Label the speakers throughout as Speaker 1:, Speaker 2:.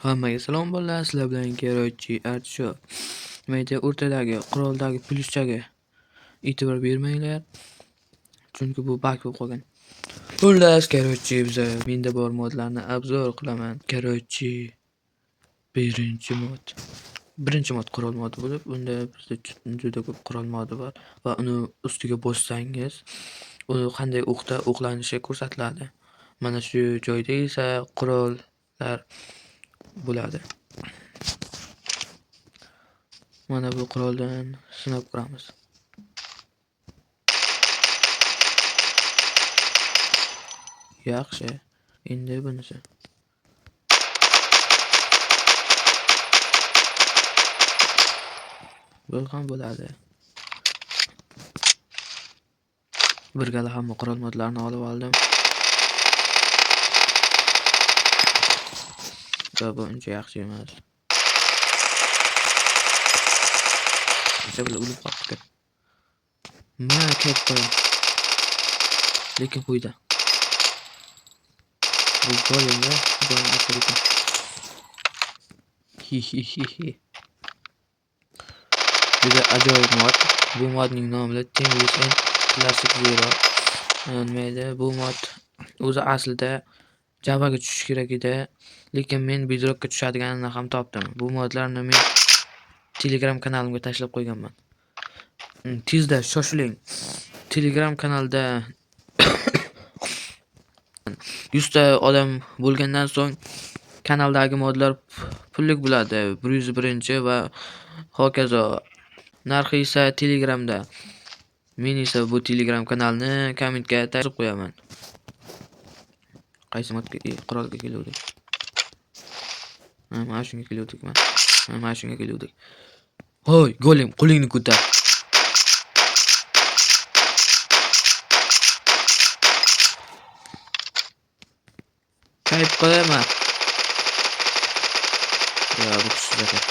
Speaker 1: Hammaga salom bolalar, sizlar bilan Kerochi Artsho. Mayda o'rtadagi quroldagi plyuschaga e'tibor bermanglar, chunki bu bug bo'lib qolgan. Xullas, Kerochi biza menda bor modlarni obzor qilaman. Kerochi birinchi mod. Birinchi mod qurol modi bo'lib, unda bizda juda ko'p qurol modi bor va uni ustiga bossangiz, u qanday o'qda o'qlanishi ko'rsatiladi. Mana shu joyda esa qurollar bo'ladi. Mana bu quroldan sinab ko'ramiz. Yaxshi. Endi bunisi. Bu ham bo'ladi. Bir gala hamma qurol modlarini olib oldim. Bu uncha yaxshi emas. Sabla o'lib qoldi. Mana katta. Lekin qo'ydi. Bu qo'limda jon asaliga. Hi. Juda ajoyib mod. Bu modning nomi Timeless and Classic Zero. Mayda bu mod o'zi aslida Javaga tushishi kerak edi, lekin men Bedrockga tushadiganini ham topdim. Bu modlarni men Telegram kanalimga tashlab qo'yganman. Tezda shoshiling. Telegram kanalda 100 ta odam bo'lgandan so'ng kanaldagi modlar pullik bo'ladi. 101 va hokazo. Narxi esa Telegramda. Men esa bu Telegram kanalni kommentga tashlab qo'yaman. Qaysi modga qurolga keluvdik? Mana shunga keluvdik men. Mana shunga keluvdik. Hoy, golem, qo'lingni ko'tar. Kayf qilaman. Ya bu kuchsiz ekan.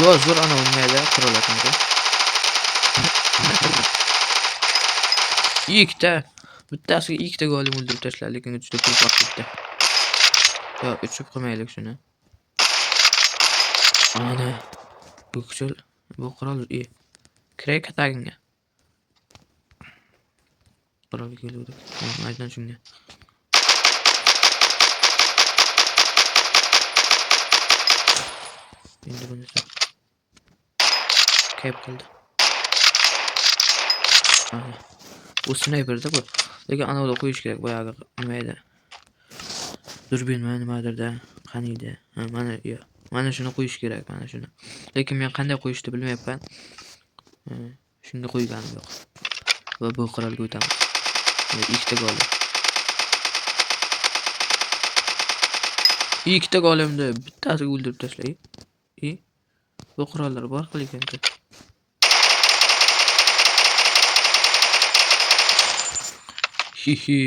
Speaker 1: Yo, zo'r ana unmaydi qurol ekan. Ikkita. Bittasiga ikkita golem o'ldirib tashladi, lekin juda ko'p vaqt ketdi. Yo, uchib qilmaylik shuni. Ana. Bu kuchli. Bu qurol Krek ataginga. Qurolga keluvdik. Aynan shunga. Endi bunisi. Kayf qildi. Aha. Bu sniperda bu. Lekin anavda qo'yish kerak, boyagi nimaydi. Durbinmi nimadirda qaniydi. Mana yo. Mana shuni qo'yish kerak, mana shuni. Lekin men qanday qo'yishni bilmayapman. Shunga qo'yganim yo'q. Va bu qurolga o'tamiz. Ikkita golem. Ikkita golemni bittasiga o'ldirib tashlay. Bu qurollar bor lekin. Hihi.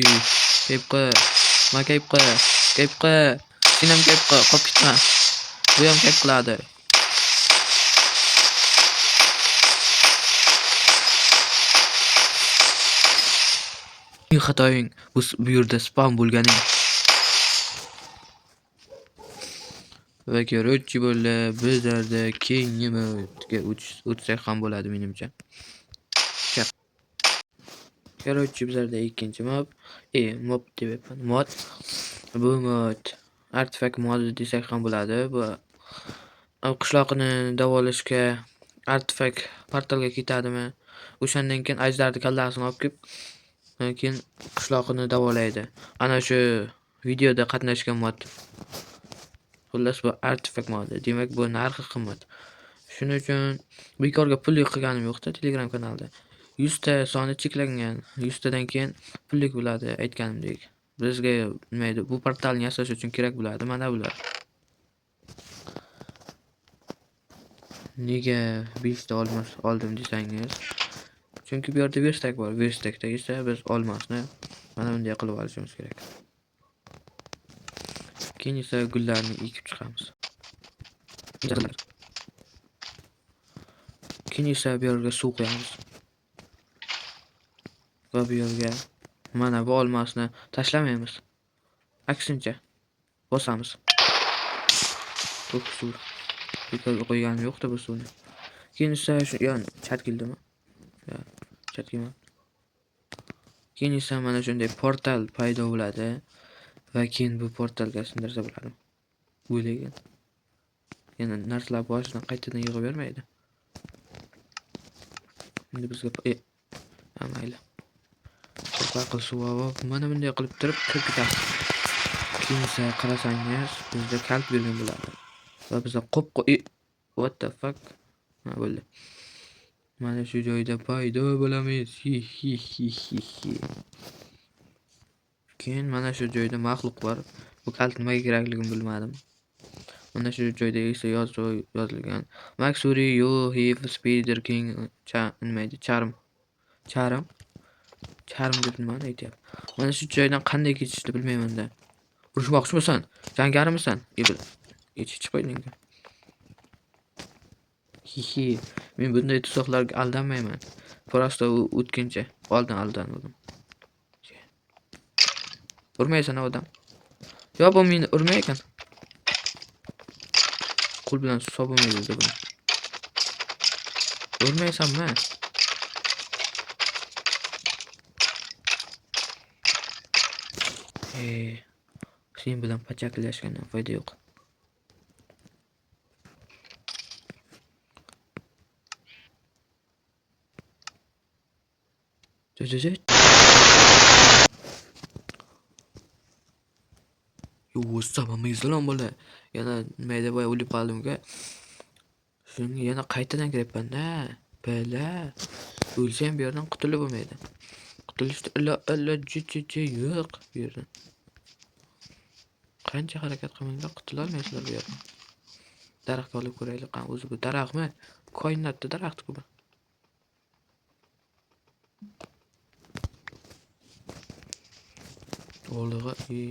Speaker 1: Kayfqa. Ma kayfqa. Sinam kayfqa. Qop ketma. Bu ham kayf qiladi. Xatoying bu yerda spam bo'lganing. Va Kerochi bo'la bizlarda keyingi modga o'tsak ham bo'ladi menimcha. Kerochi bizlarda ikkinchi mod, mod. Bu mod artefakt modi desak ham bo'ladi. Bu qishloqni davolashga artefakt portalga ketadimi? O'shandan keyin ajdarni kallasini olib kelib, keyin qishloqni davolaydi. Ana shu videoda qatnashgan mod. Xullas bu artefakt modi. Demak bu narxi qimmat. Shuning uchun bekorga pul qilganim yo'qda Telegram kanalda. 100 ta soni cheklangan. 100 tadan keyin pullik bo'ladi aytganimdek. Bizga nimaydi, bu portalni yasash uchun kerak bo'ladi mana bular. Nega 5 ta oldim desangiz? Chunki bu yerda verstak bor. Verstakda esa biz olmasni mana bunday qilib olishimiz kerak. Keyin esa gullarni ekib chiqamiz. Keyin esa bu yerga suv qo'yamiz. Va bu yerga Mana bu olmosni tashlamaymiz. Aksincha bosamiz. Suv. Bekor qo'yganim yo'qda bu suvni. Keyin esa shu chat keldimi? Ya, chat kelmadi. Keyin esa mana shunday portal paydo bo'ladi va keyin bu portalga sindirsa bo'ladi. O'ylagan. Yana narsalar boshidan qaytadan yig'ib bermaydi. Endi bizga mayli. Aql suv mana bunday qilib turib kirib ketamiz. Keyin esa qarasangiz bizga kalt bergan bo'ladi. Va bizga what the fuck? Ha bo'ldi. Mana shu joyda paydo bo'lamiz. Keyin mana shu joyda maxluq bor. Bu kalt nimaga kerakligini bilmadim. Mana shu joyda esa yozilgan. Maxuri you have Spider King nimaydi? Charm deb nimani aytyapti. Mana shu joydan qanday ketishni bilmayman-da. Urushmoqchimisan? Jangarimisan? Yechib qo'yding-ku. Men bunday tuzoqlarga aldanmayman. Prosta o'tkinchi oldin aldandim. Urmaysan odam. Yo bu meni urmaykan. Qo'l bilan so'bolmaydi deb buni. Urmaysanmi? Sen bilan pachaklashgandan foyda yo'q. Salom bola. Yana mayda boy o'lib qoldim-ku. Shunga yana qaytadan kiribman-da. Bala. O'lsam bu yerdan qutulib bo'lmaydi. Qutulishda yo'q bu yerdan. Qancha harakat qilmanglar qutula olmaysizlar bu yerdan. Daraxtga olib ko'raylik. O'zi bu daraxtmi? Koinotda daraxt-ku bu. O'lig'i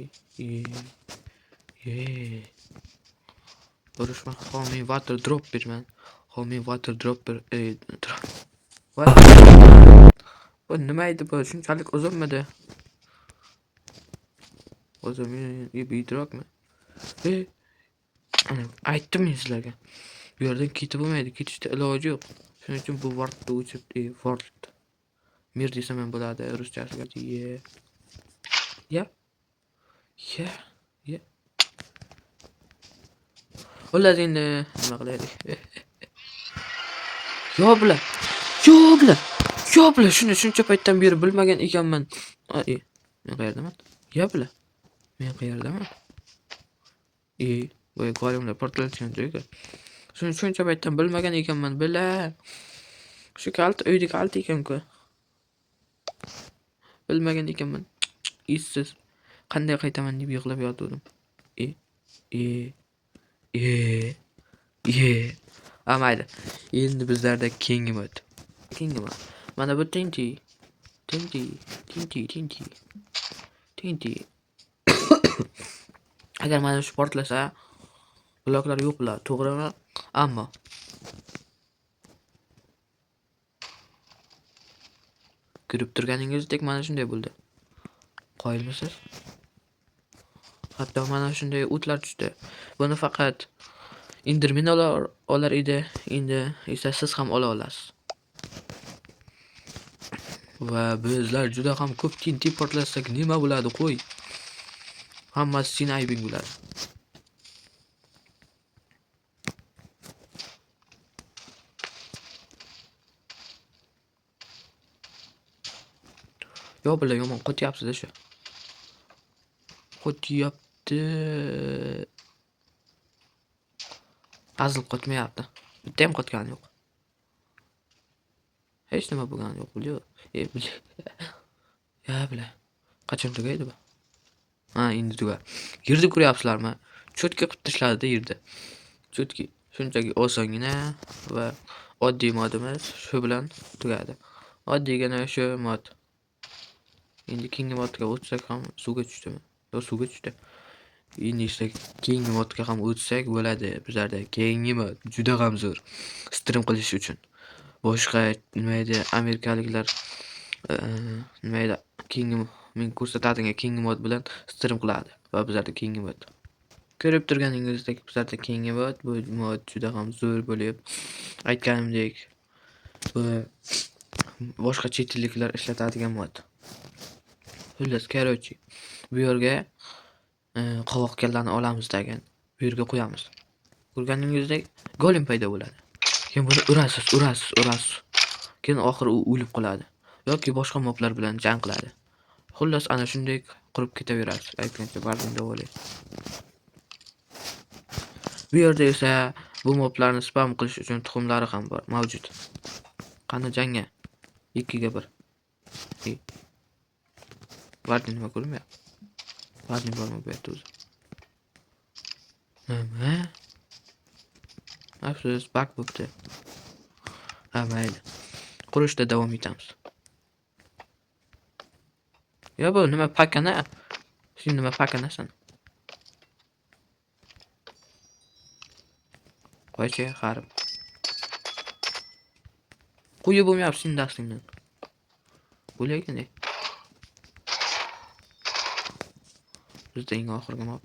Speaker 1: Urushma. Homing water drop berman. Homing water drop ber. Bu nima edi bu? Shunchalik uzunmidi? O'zi men idrokmi? Aytdim men sizlarga. Bu yerdan ketib bo'lmaydi, ketishda iloji yo'q. Shuning uchun bu wordni o'chirib, word. Mir desam ham bo'ladi, ruschasiga. Xullas endi nima qilaylik? Yo bilan. Shuni shuncha paytdan beri bilmagan ekanman. Men qayerdaman? Yo bilan. Men qayerdaman? Voy qo'limda portlatgan joyga. Shuni shuncha paytdan bilmagan ekanman, bila. Shu kalt uyda kalt ekan-ku. Bilmagan ekanman. Issiz. Qanday qaytaman deb yig'lab yotdim. Mayli. Endi bizlarda keyingi mod. Mana bu tinti. Agar mana shu portlasa, bloklar yo'q bo'ladi, to'g'rimi? Ammo ko'rib turganingizdek mana shunday bo'ldi. Qoyilmisiz? Hatto mana shunday o'tlar tushdi. Buni faqat Enderman olar edi, endi esa siz ham ola olasiz. Va bizlar juda ham ko'p tinti portlasak nima bo'ladi, qo'y. Hammasi sen aybing bo'ladi. Yo bilan yomon qo'tyapsiz shu. Qo'tyapti. Azil qotmayapti. Bitta ham qotgani yo'q. Hech nima bo'lgani yo'q, biliyor. Ya bilan. Qachon tugaydi bu? Endi tuga. Yerda ko'ryapsizlarmi? Cho'tka qilib tashladi yerda. Cho'tki. Shunchaki osongina va oddiy modimiz shu bilan tugadi. Oddiygina shu mod. Endi keyingi modga o'tsak ham suvga tushdimi? Suvga tushdi. Endi esa keyingi modga ham o'tsak bo'ladi. Bizlarda keyingi mod juda ham zo'r. Stream qilish uchun. Boshqa nimaydi amerikaliklar nimaydi keyingi men ko'rsatadigan keyingi mod bilan stream qiladi va bizlarda keyingi mod. Ko'rib turganingizdek bizlarda keyingi mod, bu mod juda ham zo'r bo'lib, aytganimdek bu boshqa chet elliklar ishlatadigan mod. Xullas, короче, bu yerga qovoq kallani olamiz degan. Bu yerga qo'yamiz. Ko'rganingizdek golem paydo bo'ladi. Keyin buni urasiz. Keyin oxiri u o'lib qoladi yoki boshqa moblar bilan jang qiladi. Xullas, ana shunday qurib ketaverasiz. Aytgancha bardin davolaydi. Bu yerda esa bu moblarni spam qilish uchun tuxumlari ham bor, mavjud. Qani jangga 2 ga 1. Bardin nima ko'rinmayapti? Bardin bormi bu yerda o'zi? Nima? Afsus, bug bo'libdi. Ha, mayli. Qurishda davom etamiz. Ya bu nima pakana? Sen nima pakanasan? Qo'ychi, xarib. Qo'yib bo'lmayapti sen dastingdan. Bo'laykin. Bizda eng oxirgi mob.